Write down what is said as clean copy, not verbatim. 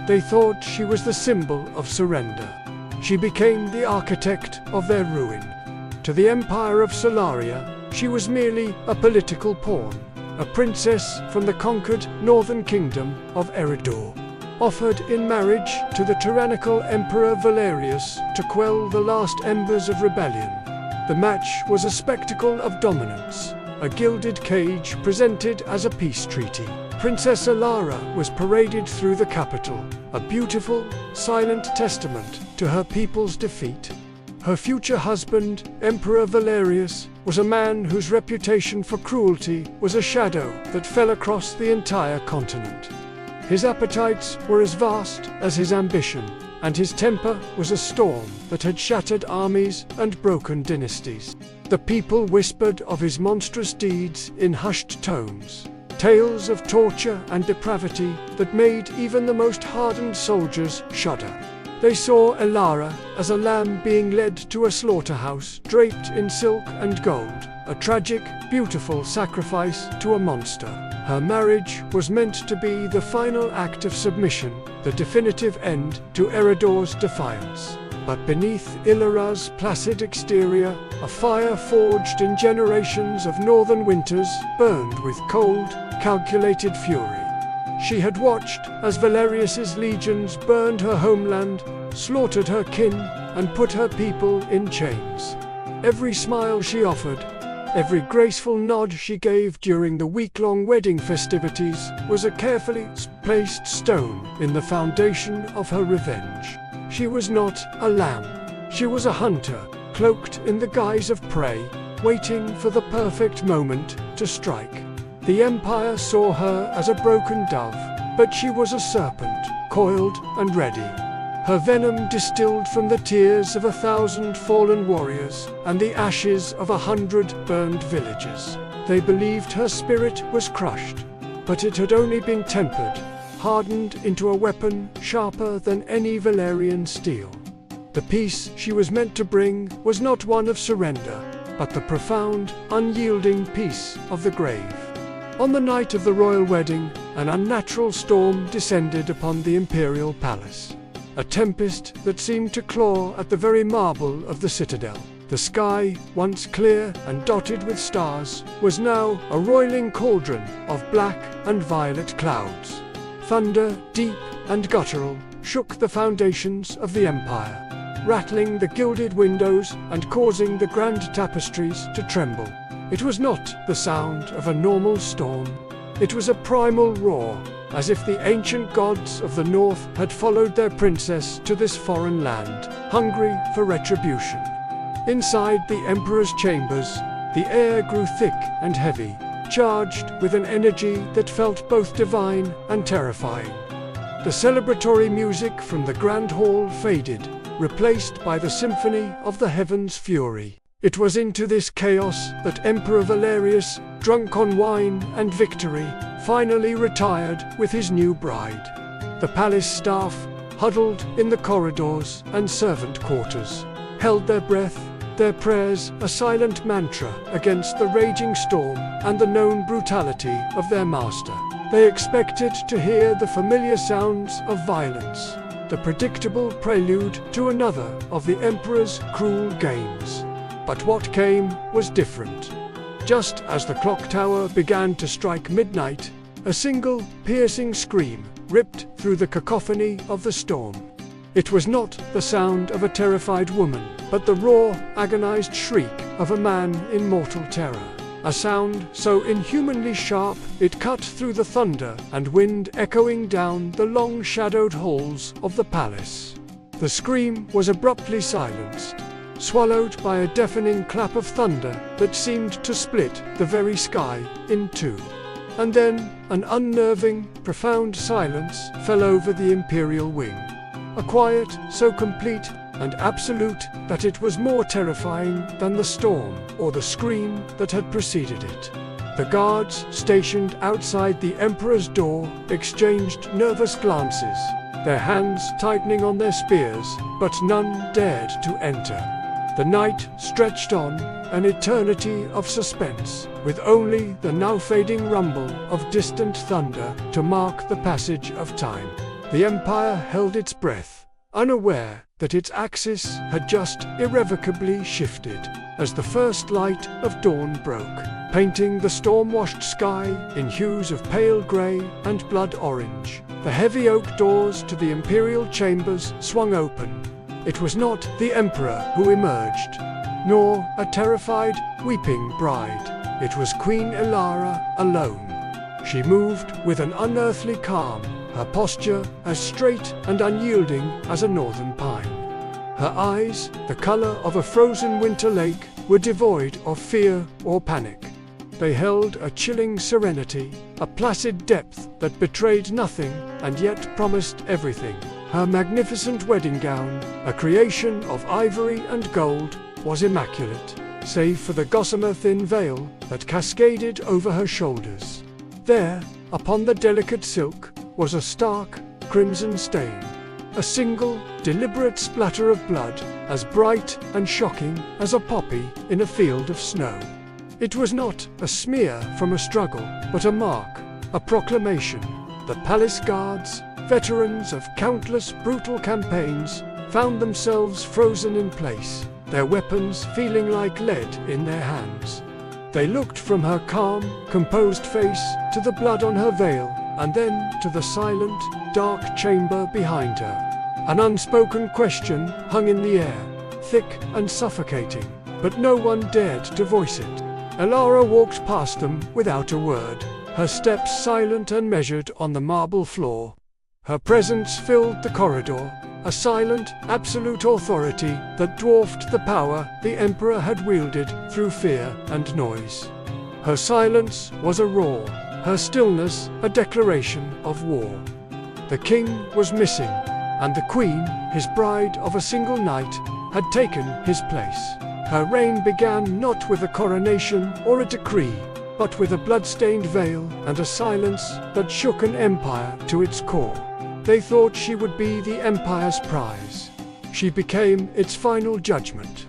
They thought she was the symbol of surrender. She became the architect of their ruin. To the Empire of Solaria, she was merely a political pawn, a princess from the conquered northern kingdom of Eriador, offered in marriage to the tyrannical Emperor Valerius to quell the last embers of rebellion. The match was a spectacle of dominance, a gilded cage presented as a peace treaty. Princess Alara was paraded through the capital, a beautiful, silent testament to her people's defeat. Her future husband, Emperor Valerius, was a man whose reputation for cruelty was a shadow that fell across the entire continent. His appetites were as vast as his ambition, and his temper was a storm that had shattered armies and broken dynasties. The people whispered of his monstrous deeds in hushed tones, tales of torture and depravity that made even the most hardened soldiers shudder. They saw Alara as a lamb being led to a slaughterhouse draped in silk and gold, a tragic, beautiful sacrifice to a monster. Her marriage was meant to be the final act of submission, the definitive end to Eriador's defiance. But beneath Ilara's placid exterior, a fire forged in generations of northern winters burned with cold, calculated fury. She had watched as Valerius's legions burned her homeland, slaughtered her kin, and put her people in chains. Every smile she offered, every graceful nod she gave during the week-long wedding festivities was a carefully placed stone in the foundation of her revenge. She was not a lamb. She was a hunter, cloaked in the guise of prey, waiting for the perfect moment to strike. The Empire saw her as a broken dove, but she was a serpent, coiled and ready. Her venom distilled from the tears of 1,000 fallen warriors and the ashes of 100 burned villages. They believed her spirit was crushed, but it had only been tempered, hardened into a weapon sharper than any Valerian steel. The peace she was meant to bring was not one of surrender, but the profound, unyielding peace of the grave. On the night of the royal wedding, an unnatural storm descended upon the imperial palace. A tempest that seemed to claw at the very marble of the citadel. The sky, once clear and dotted with stars, was now a roiling cauldron of black and violet clouds. Thunder, deep and guttural, shook the foundations of the empire, rattling the gilded windows and causing the grand tapestries to tremble. It was not the sound of a normal storm. It was a primal roar, as if the ancient gods of the north had followed their princess to this foreign land, hungry for retribution. Inside the emperor's chambers, the air grew thick and heavy, charged with an energy that felt both divine and terrifying. The celebratory music from the grand hall faded, replaced by the symphony of the heavens' fury. It was into this chaos that Emperor Valerius, drunk on wine and victory, finally retired with his new bride. The palace staff, huddled in the corridors and servant quarters, held their breath, their prayers a silent mantra against the raging storm and the known brutality of their master. They expected to hear the familiar sounds of violence, the predictable prelude to another of the Emperor's cruel games. But what came was different. Just as the clock tower began to strike midnight, a single, piercing scream ripped through the cacophony of the storm. It was not the sound of a terrified woman, but the raw, agonized shriek of a man in mortal terror. A sound so inhumanly sharp it cut through the thunder and wind echoing down the long-shadowed halls of the palace. The scream was abruptly silenced, swallowed by a deafening clap of thunder that seemed to split the very sky in two. And then an unnerving, profound silence fell over the imperial wing. A quiet so complete and absolute that it was more terrifying than the storm or the scream that had preceded it. The guards stationed outside the emperor's door exchanged nervous glances, their hands tightening on their spears, but none dared to enter. The night stretched on, an eternity of suspense, with only the now fading rumble of distant thunder to mark the passage of time. The empire held its breath, unaware that its axis had just irrevocably shifted as the first light of dawn broke, painting the storm-washed sky in hues of pale grey and blood orange. The heavy oak doors to the imperial chambers swung open. It was not the emperor who emerged, nor a terrified, weeping bride. It was Queen Elara alone. She moved with an unearthly calm, her posture as straight and unyielding as a northern pine. Her eyes, the color of a frozen winter lake, were devoid of fear or panic. They held a chilling serenity, a placid depth that betrayed nothing and yet promised everything. Her magnificent wedding gown, a creation of ivory and gold, was immaculate, save for the gossamer thin veil that cascaded over her shoulders. There, upon the delicate silk, was a stark, crimson stain. A single, deliberate splatter of blood, as bright and shocking as a poppy in a field of snow. It was not a smear from a struggle, but a mark, a proclamation. The palace guards, veterans of countless brutal campaigns, found themselves frozen in place, their weapons feeling like lead in their hands. They looked from her calm, composed face to the blood on her veil, and then to the silent, dark chamber behind her. An unspoken question hung in the air, thick and suffocating, but no one dared to voice it. Elara walked past them without a word, her steps silent and measured on the marble floor. Her presence filled the corridor, a silent, absolute authority that dwarfed the power the emperor had wielded through fear and noise. Her silence was a roar, her stillness a declaration of war. The king was missing, and the queen, his bride of a single night, had taken his place. Her reign began not with a coronation or a decree, but with a blood-stained veil and a silence that shook an empire to its core. They thought she would be the empire's prize. She became its final judgment.